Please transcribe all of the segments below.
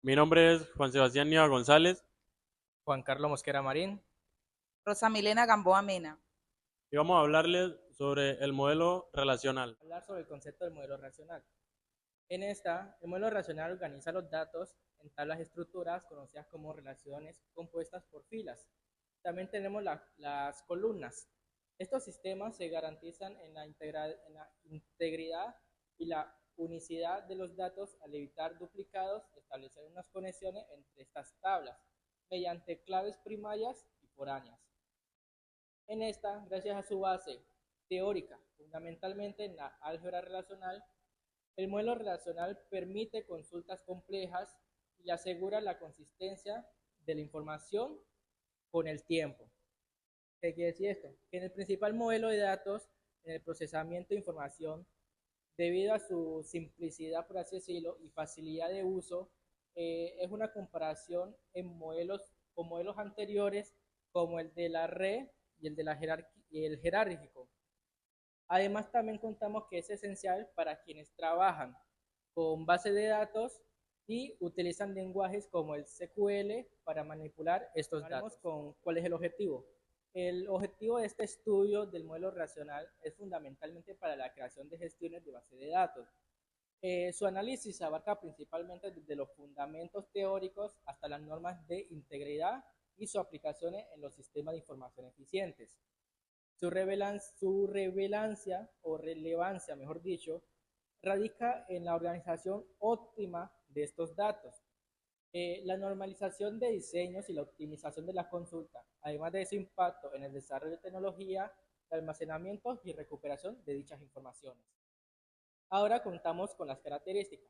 Mi nombre es Juan Sebastián Nieva González Juan Carlos Mosquera Marín. Rosa Milena Gamboa Mena. y vamos a hablarles sobre el modelo relacional. Hablar sobre el concepto del modelo racional. El modelo racional organiza los datos en tablas estructuradas conocidas como relaciones compuestas por filas. También tenemos las columnas. Estos sistemas se garantizan en la integridad y la unicidad de los datos al evitar duplicados y establecer unas conexiones entre estas tablas mediante claves primarias y foráneas. En esta, gracias a su base teórica, fundamentalmente en la álgebra relacional, el modelo relacional permite consultas complejas y asegura la consistencia de la información con el tiempo. ¿Qué quiere decir esto? Que en el principal modelo de datos, en el procesamiento de información, debido a su simplicidad, por así decirlo, y facilidad de uso, es una comparación con modelos anteriores como el de la red y el de y el jerárquico. Además, también contamos que es esencial para quienes trabajan con bases de datos y utilizan lenguajes como el SQL para manipular estos datos. Con cuál es el objetivo. El objetivo de este estudio del modelo racional es fundamentalmente para la creación de gestiones de base de datos. Su análisis abarca principalmente desde los fundamentos teóricos hasta las normas de integridad y sus aplicaciones en los sistemas de información eficientes. Su relevancia, o relevancia, mejor dicho, radica en la organización óptima de estos datos, la normalización de diseños y la optimización de la consulta, además de su impacto en el desarrollo de tecnología, de almacenamiento y recuperación de dichas informaciones. Ahora contamos con las características.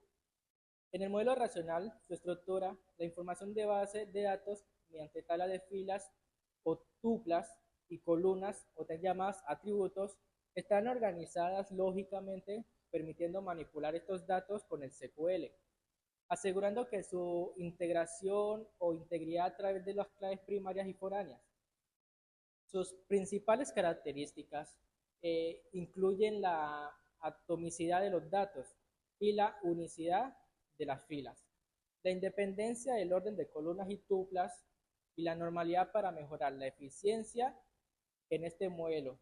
En el modelo racional, su estructura, la información de base de datos mediante tabla de filas o tuplas y columnas, o también llamadas atributos, están organizadas lógicamente, permitiendo manipular estos datos con el SQL, asegurando que su integración o integridad a través de las claves primarias y foráneas. Sus principales características incluyen la atomicidad de los datos y la unicidad de las filas, la independencia del orden de columnas y tuplas y la normalidad para mejorar la eficiencia en este modelo.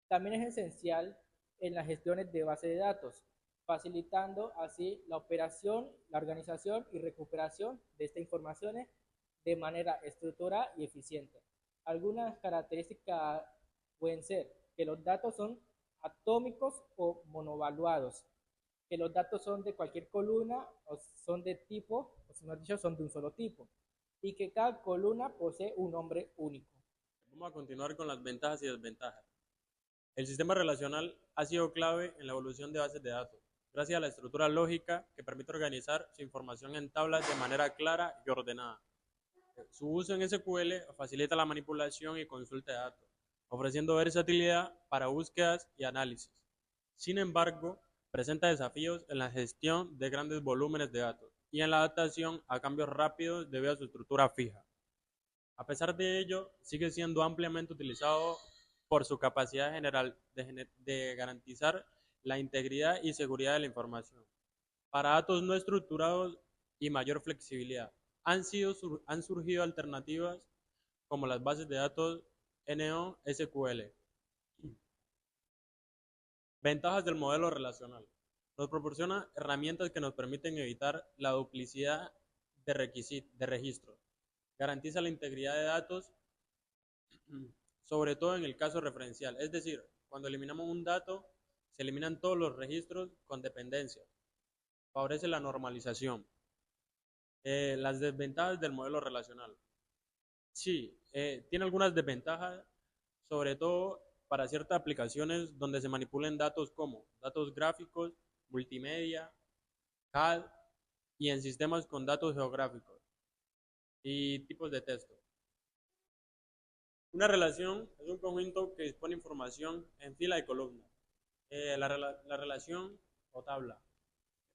También es esencial en las gestiones de base de datos, facilitando así la operación, la organización y recuperación de estas informaciones de manera estructurada y eficiente. Algunas características pueden ser que los datos son atómicos o monovaluados, que los datos son de cualquier columna o son de tipo, o si no dicho, son de un solo tipo, y que cada columna posee un nombre único. Vamos a continuar con las ventajas y desventajas. El sistema relacional ha sido clave en la evolución de bases de datos, gracias a la estructura lógica que permite organizar su información en tablas de manera clara y ordenada. Su uso en SQL facilita la manipulación y consulta de datos, ofreciendo versatilidad para búsquedas y análisis. Sin embargo, presenta desafíos en la gestión de grandes volúmenes de datos y en la adaptación a cambios rápidos debido a su estructura fija. A pesar de ello, sigue siendo ampliamente utilizado por su capacidad general de garantizar la integridad y seguridad de la información. Para datos no estructurados y mayor flexibilidad, han surgido alternativas como las bases de datos NoSQL. Ventajas del modelo relacional. Nos proporciona herramientas que nos permiten evitar la duplicidad de registros. Garantiza la integridad de datos, sobre todo en el caso referencial. Es decir, cuando eliminamos un dato, se eliminan todos los registros con dependencias. Favorece la normalización. Las desventajas del modelo relacional. Sí, tiene algunas desventajas, sobre todo para ciertas aplicaciones donde se manipulen datos como datos gráficos, multimedia, CAD y en sistemas con datos geográficos y tipos de texto. Una relación es un conjunto que dispone información en fila y columna. La relación o tabla.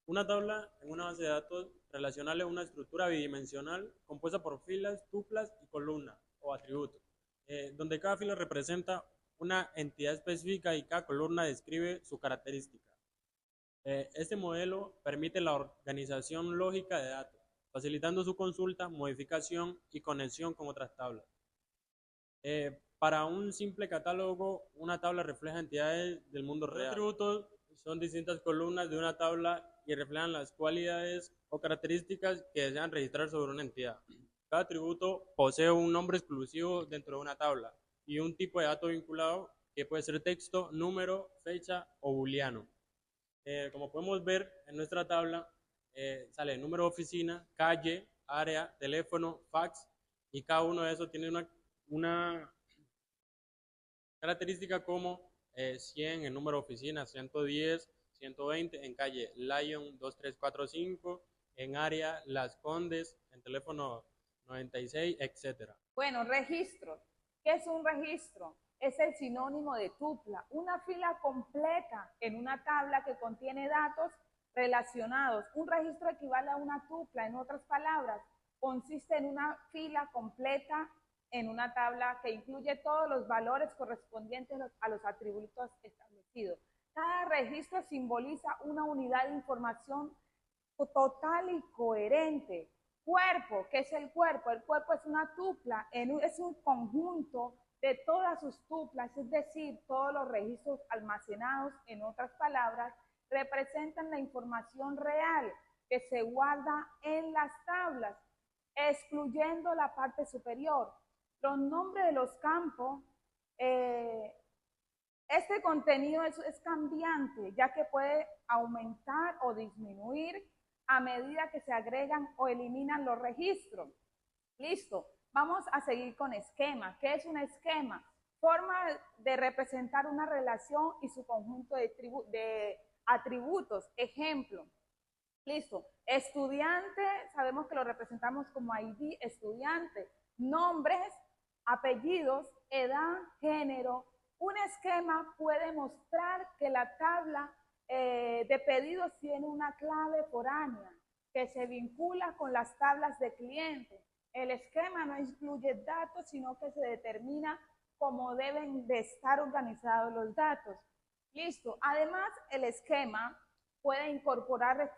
Una tabla en una base de datos relacional es una estructura bidimensional compuesta por filas, tuplas y columnas o atributos, donde cada fila representa una entidad específica y cada columna describe su característica. Este modelo permite la organización lógica de datos, facilitando su consulta, modificación y conexión con otras tablas. Para un simple catálogo, una tabla refleja entidades del mundo real. Los atributos son distintas columnas de una tabla y reflejan las cualidades o características que desean registrar sobre una entidad. Cada atributo posee un nombre exclusivo dentro de una tabla y un tipo de dato vinculado que puede ser texto, número, fecha o booleano. Como podemos ver en nuestra tabla, sale el número de oficina, calle, área, teléfono, fax, y cada uno de esos tiene una característica como 100 en número de oficina, 110, 120 en calle Lion 2345, en área Las Condes, en teléfono 96, etc. Bueno, registro. ¿Qué es un registro? Es el sinónimo de tupla, una fila completa en una tabla que contiene datos relacionados. Un registro equivale a una tupla, en otras palabras, consiste en una fila completa en una tabla que incluye todos los valores correspondientes a los atributos establecidos. Cada registro simboliza una unidad de información total y coherente. Cuerpo, ¿qué es el cuerpo? El cuerpo es una tupla, es un conjunto de todas sus tuplas, es decir, todos los registros almacenados, en otras palabras, representan la información real que se guarda en las tablas, excluyendo la parte superior. Los nombres de los campos, este contenido es cambiante, ya que puede aumentar o disminuir a medida que se agregan o eliminan los registros. Listo, vamos a seguir con esquema. ¿Qué es un esquema? Forma de representar una relación y su conjunto de atributos. Ejemplo, listo, estudiante, sabemos que lo representamos como ID, estudiante, nombres, apellidos, edad, género. Un esquema puede mostrar que la tabla de pedidos tiene una clave foránea que se vincula con las tablas de cliente. El esquema no incluye datos, sino que se determina cómo deben de estar organizados los datos. Listo. Además, el esquema puede incorporar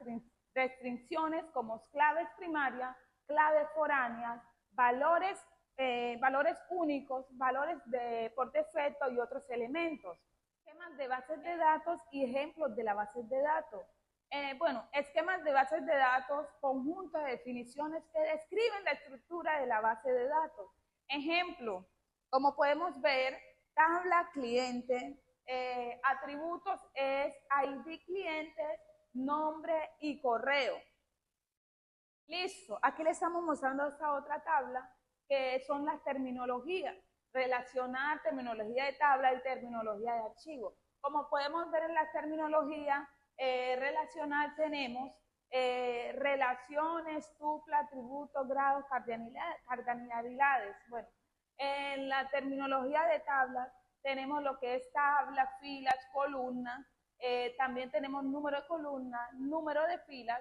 restricciones como claves primarias, claves foráneas, valores únicos, valores por defecto y otros elementos. Esquemas de bases de datos y ejemplos de la base de datos. Esquemas de bases de datos, conjuntos de definiciones que describen la estructura de la base de datos. Ejemplo, como podemos ver, tabla cliente, atributos es ID cliente, nombre y correo. Listo, aquí le estamos mostrando esta otra tabla que son las terminologías, relacionar terminología de tabla y terminología de archivo. Como podemos ver en la terminología relacional tenemos relaciones, tupla, atributos, grados, cardinalidades. Bueno, en la terminología de tablas tenemos lo que es tabla, filas, columnas, también tenemos número de columnas, número de filas,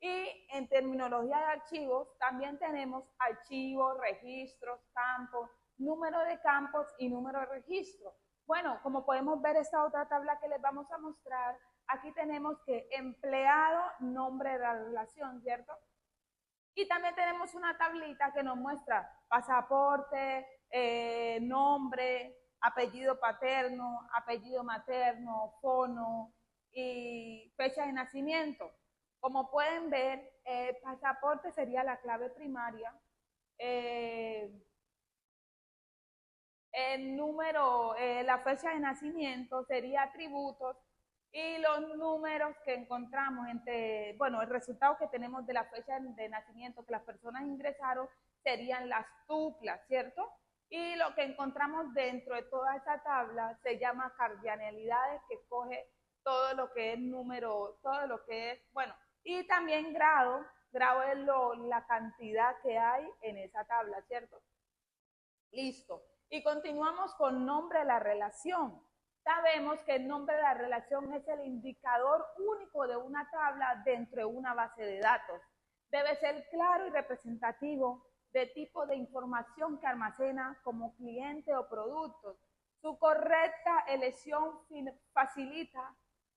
y en terminología de archivos también tenemos archivos, registros, campos, número de campos y número de registros. Bueno, como podemos ver esta otra tabla que les vamos a mostrar, aquí tenemos que empleado, nombre de la relación, ¿cierto? Y también tenemos una tablita que nos muestra pasaporte, nombre, apellido paterno, apellido materno, fono y fecha de nacimiento. Como pueden ver, pasaporte sería la clave primaria, el número, la fecha de nacimiento sería atributos y los números que encontramos el resultado que tenemos de la fecha de nacimiento que las personas ingresaron serían las tuplas, ¿cierto? Y lo que encontramos dentro de toda esa tabla se llama cardinalidades, que coge todo lo que es número, todo lo que es, y también grado es la cantidad que hay en esa tabla, ¿cierto? Listo. Y continuamos con nombre de la relación. Sabemos que el nombre de la relación es el indicador único de una tabla dentro de una base de datos. Debe ser claro y representativo de tipo de información que almacena como cliente o producto. Su correcta elección facilita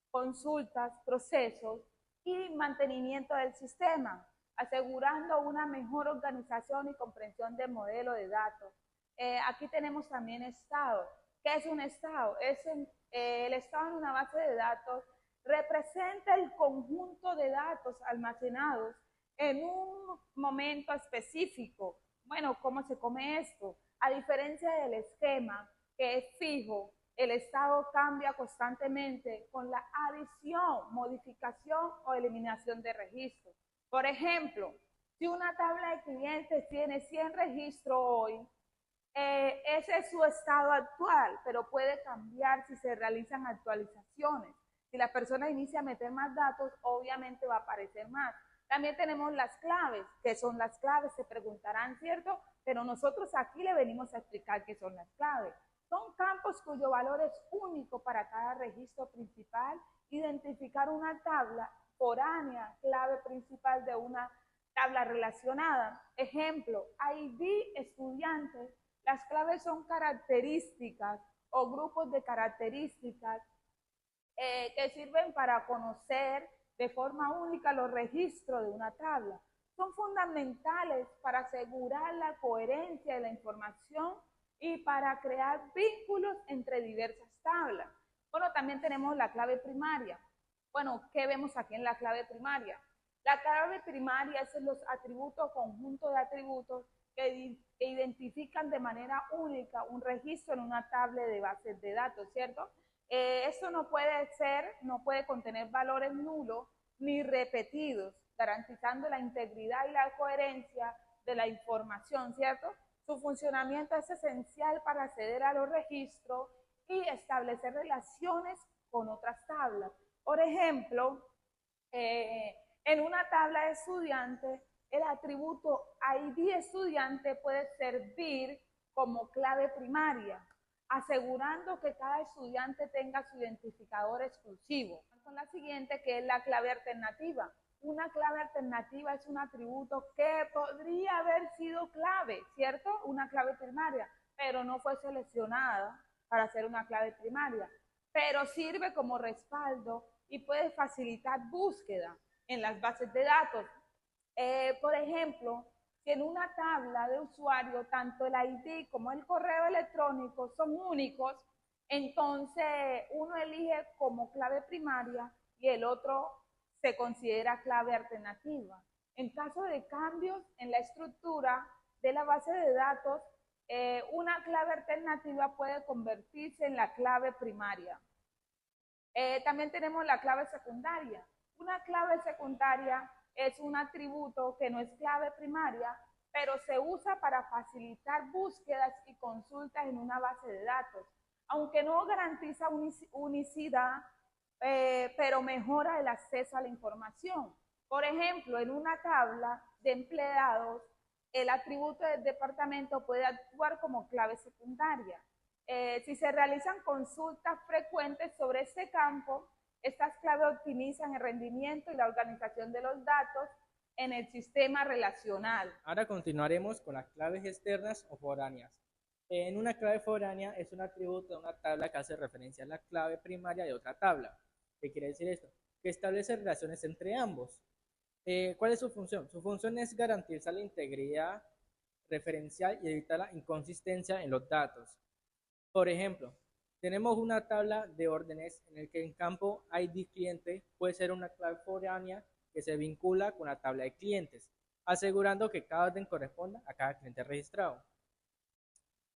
consultas, procesos y mantenimiento del sistema. asegurando una mejor organización y comprensión del modelo de datos. Aquí tenemos también estado. ¿Qué es un estado? El estado en una base de datos representa el conjunto de datos almacenados en un momento específico. Bueno, ¿cómo se come esto? A diferencia del esquema, que es fijo, el estado cambia constantemente con la adición, modificación o eliminación de registros. Por ejemplo, si una tabla de clientes tiene 100 registros hoy, ese es su estado actual, pero puede cambiar si se realizan actualizaciones. Si la persona inicia a meter más datos, obviamente va a aparecer más. También tenemos las claves. ¿Qué son las claves? Se preguntarán, ¿cierto? Pero nosotros aquí le venimos a explicar qué son las claves. Son campos cuyo valor es único para cada registro principal. Identificar una tabla foránea, clave principal de una tabla relacionada. Ejemplo, ID estudiante. Las claves son características o grupos de características que sirven para conocer de forma única los registros de una tabla. Son fundamentales para asegurar la coherencia de la información y para crear vínculos entre diversas tablas. Bueno, también tenemos la clave primaria. Bueno, ¿qué vemos aquí en la clave primaria? La clave primaria es los atributos, conjunto de atributos que identifican de manera única un registro en una tabla de bases de datos, ¿cierto? Esto no puede contener valores nulos ni repetidos, garantizando la integridad y la coherencia de la información, ¿cierto? Su funcionamiento es esencial para acceder a los registros y establecer relaciones con otras tablas. Por ejemplo, en una tabla de estudiantes, el atributo ID estudiante puede servir como clave primaria, asegurando que cada estudiante tenga su identificador exclusivo. Con la siguiente, que es la clave alternativa. Una clave alternativa es un atributo que podría haber sido clave, ¿cierto? Una clave primaria, pero no fue seleccionada para ser una clave primaria, pero sirve como respaldo y puede facilitar búsqueda en las bases de datos. Por ejemplo, si en una tabla de usuario tanto el ID como el correo electrónico son únicos, entonces uno elige como clave primaria y el otro se considera clave alternativa. En caso de cambios en la estructura de la base de datos, una clave alternativa puede convertirse en la clave primaria. También tenemos la clave secundaria. Una clave secundaria es un atributo que no es clave primaria, pero se usa para facilitar búsquedas y consultas en una base de datos, aunque no garantiza unicidad, pero mejora el acceso a la información. Por ejemplo, en una tabla de empleados, el atributo del departamento puede actuar como clave secundaria. Si se realizan consultas frecuentes sobre este campo, estas claves optimizan el rendimiento y la organización de los datos en el sistema relacional. Ahora continuaremos con las claves externas o foráneas. En una clave foránea es un atributo de una tabla que hace referencia a la clave primaria de otra tabla. ¿Qué quiere decir esto? Que establece relaciones entre ambos. ¿Cuál es su función? Su función es garantizar la integridad referencial y evitar la inconsistencia en los datos. Por ejemplo, tenemos una tabla de órdenes en el que el campo ID cliente puede ser una clave foránea que se vincula con la tabla de clientes, asegurando que cada orden corresponda a cada cliente registrado.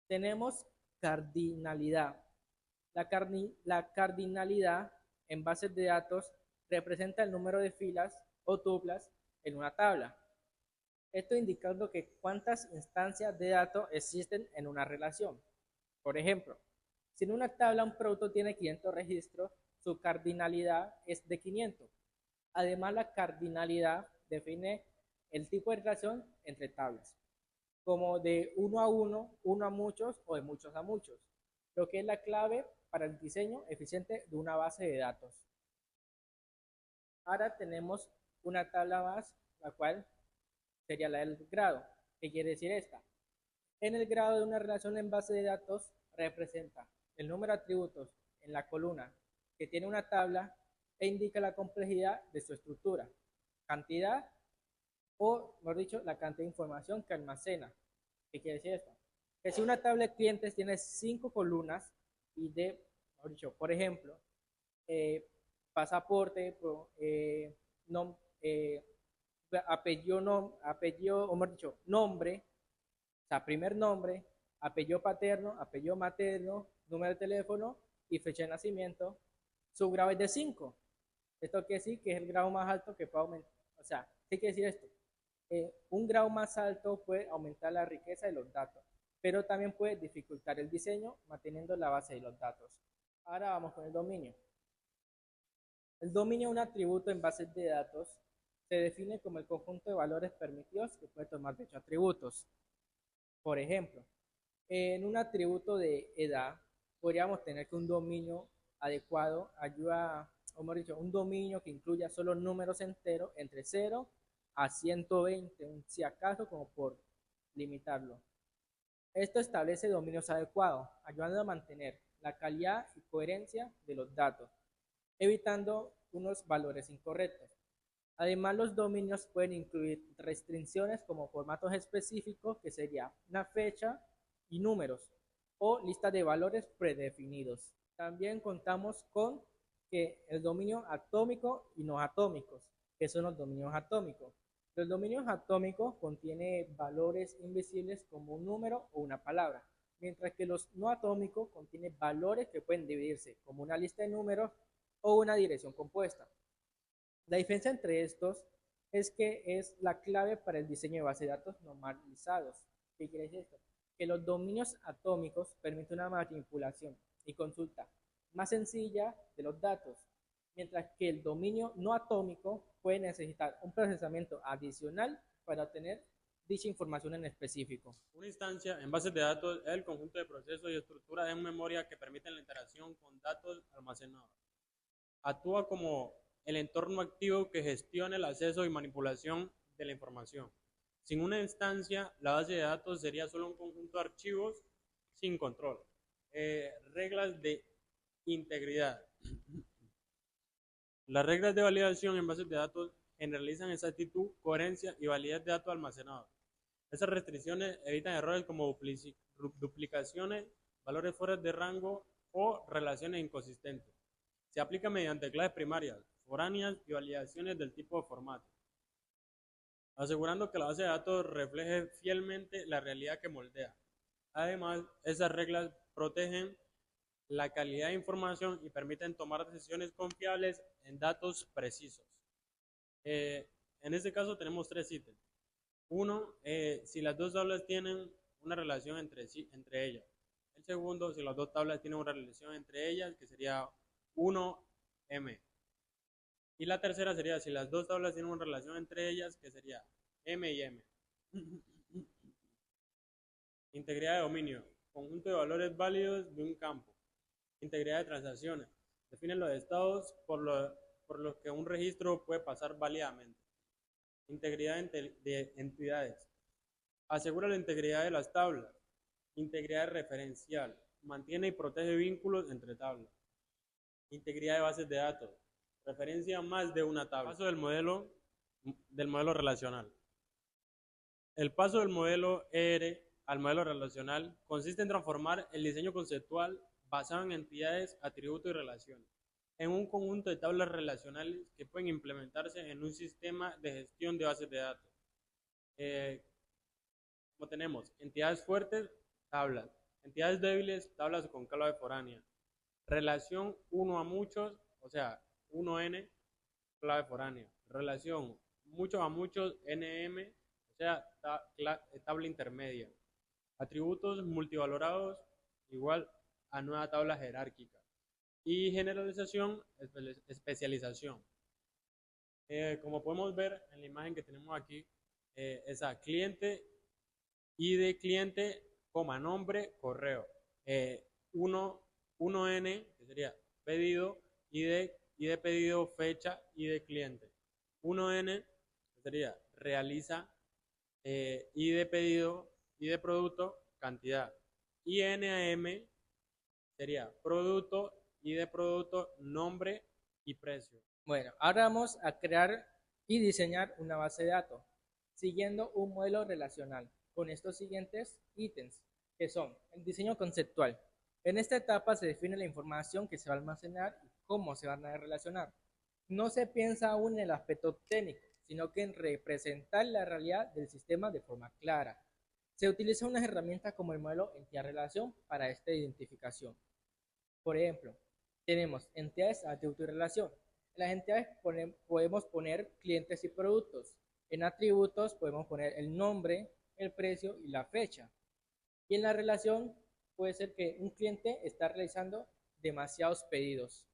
Tenemos cardinalidad. La cardinalidad en bases de datos representa el número de filas o tuplas en una tabla. Esto indicando que cuántas instancias de datos existen en una relación. Por ejemplo, si en una tabla un producto tiene 500 registros, su cardinalidad es de 500. Además, la cardinalidad define el tipo de relación entre tablas, como de uno a uno, uno a muchos o de muchos a muchos, lo que es la clave para el diseño eficiente de una base de datos. Ahora tenemos una tabla más, la cual sería la del grado. ¿Qué quiere decir esta? En el grado de una relación en base de datos representa el número de atributos en la columna que tiene una tabla e indica la complejidad de su estructura. Cantidad o, mejor dicho, la cantidad de información que almacena. ¿Qué quiere decir esto? Que si una tabla de clientes tiene 5 columnas y mejor dicho, por ejemplo, pasaporte, apellido, o mejor dicho, nombre, o sea, primer nombre, apellido paterno, apellido materno, número de teléfono y fecha de nacimiento, su grado es de 5. Esto quiere decir que es el grado más alto que puede aumentar. O sea, ¿qué quiere decir esto? Un grado más alto puede aumentar la riqueza de los datos, pero también puede dificultar el diseño manteniendo la base de los datos. Ahora vamos con el dominio. El dominio es un atributo en bases de datos. Se define como el conjunto de valores permitidos que puede tomar dichos atributos. Por ejemplo, en un atributo de edad, podríamos tener que un dominio adecuado ayuda, o mejor dicho, un dominio que incluya solo números enteros entre 0 a 120, si acaso, como por limitarlo. Esto establece dominios adecuados, ayudando a mantener la calidad y coherencia de los datos, evitando unos valores incorrectos. Además, los dominios pueden incluir restricciones como formatos específicos, que sería una fecha y números, o listas de valores predefinidos. También contamos con que el dominio atómico y no atómicos, que son los dominios atómicos. Los dominios atómicos contienen valores invisibles como un número o una palabra, mientras que los no atómicos contienen valores que pueden dividirse como una lista de números o una dirección compuesta. La diferencia entre estos es que es la clave para el diseño de bases de datos normalizados. ¿Qué quiere decir esto? Que los dominios atómicos permiten una manipulación y consulta más sencilla de los datos, mientras que el dominio no atómico puede necesitar un procesamiento adicional para obtener dicha información en específico. Una instancia en bases de datos es el conjunto de procesos y estructuras en memoria que permiten la interacción con datos almacenados. Actúa como el entorno activo que gestiona el acceso y manipulación de la información. Sin una instancia, la base de datos sería solo un conjunto de archivos sin control. Reglas de integridad. Las reglas de validación en bases de datos generalizan exactitud, coherencia y validez de datos almacenados. Esas restricciones evitan errores como duplicaciones, valores fuera de rango o relaciones inconsistentes. Se aplica mediante claves primarias, foráneas y validaciones del tipo de formato, asegurando que la base de datos refleje fielmente la realidad que moldea. Además, esas reglas protegen la calidad de información y permiten tomar decisiones confiables en datos precisos. En este caso tenemos 3 ítems. Uno, si las dos tablas tienen una relación entre ellas. El segundo, si las dos tablas tienen una relación entre ellas, que sería 1M. Y la tercera sería si las dos tablas tienen una relación entre ellas, que sería M y M. Integridad de dominio, conjunto de valores válidos de un campo. Integridad de transacciones, define los estados por los que un registro puede pasar válidamente. Integridad de entidades, asegura la integridad de las tablas. Integridad referencial, mantiene y protege vínculos entre tablas. Integridad de bases de datos, referencia más de una tabla. Paso del modelo relacional. El paso del modelo ER al modelo relacional consiste en transformar el diseño conceptual basado en entidades, atributos y relaciones en un conjunto de tablas relacionales que pueden implementarse en un sistema de gestión de bases de datos. Como tenemos entidades fuertes, tablas. Entidades débiles, tablas con clave foránea. Relación uno a muchos, o sea, 1N, clave foránea. Relación muchos a muchos, NM, o sea, tabla intermedia. Atributos multivalorados, igual a nueva tabla jerárquica. Y generalización, especialización. Como podemos ver en la imagen que tenemos aquí, esa cliente, ID cliente, nombre, correo. 1N, que sería pedido, ID pedido, fecha, ID cliente. 1N, que sería realiza, ID pedido, ID producto, cantidad. Y NAM sería producto, ID producto, nombre y precio. Bueno, ahora vamos a crear y diseñar una base de datos. siguiendo un modelo relacional con estos siguientes ítems, que son el diseño conceptual. En esta etapa se define la información que se va a almacenar y cómo se van a relacionar. No se piensa aún en el aspecto técnico, sino que en representar la realidad del sistema de forma clara. Se utiliza unas herramientas como el modelo entidad-relación para esta identificación. Por ejemplo, tenemos entidades, atributo y relación. En las entidades podemos poner clientes y productos. En atributos podemos poner el nombre, el precio y la fecha. Y en la relación puede ser que un cliente está realizando demasiados pedidos.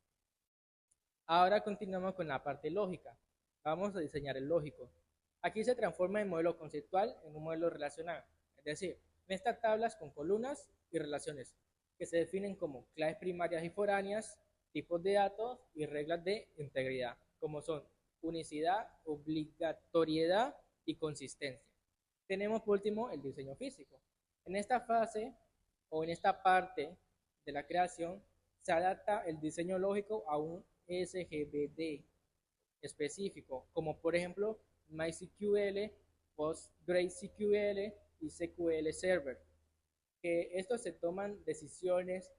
Ahora continuamos con la parte lógica. Vamos a diseñar el lógico. Aquí se transforma el modelo conceptual en un modelo relacional. Es decir, en estas tablas con columnas y relaciones que se definen como claves primarias y foráneas, tipos de datos y reglas de integridad, como son unicidad, obligatoriedad y consistencia. Tenemos por último el diseño físico. En esta fase o en esta parte de la creación se adapta el diseño lógico a un SGBD específico, como por ejemplo MySQL, PostgreSQL y SQL Server, que estos se toman decisiones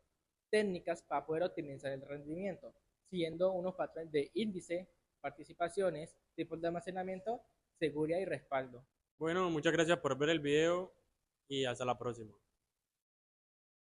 técnicas para poder optimizar el rendimiento, siguiendo unos patrones de índice, participaciones, tipos de almacenamiento, seguridad y respaldo. Bueno, muchas gracias por ver el video y hasta la próxima.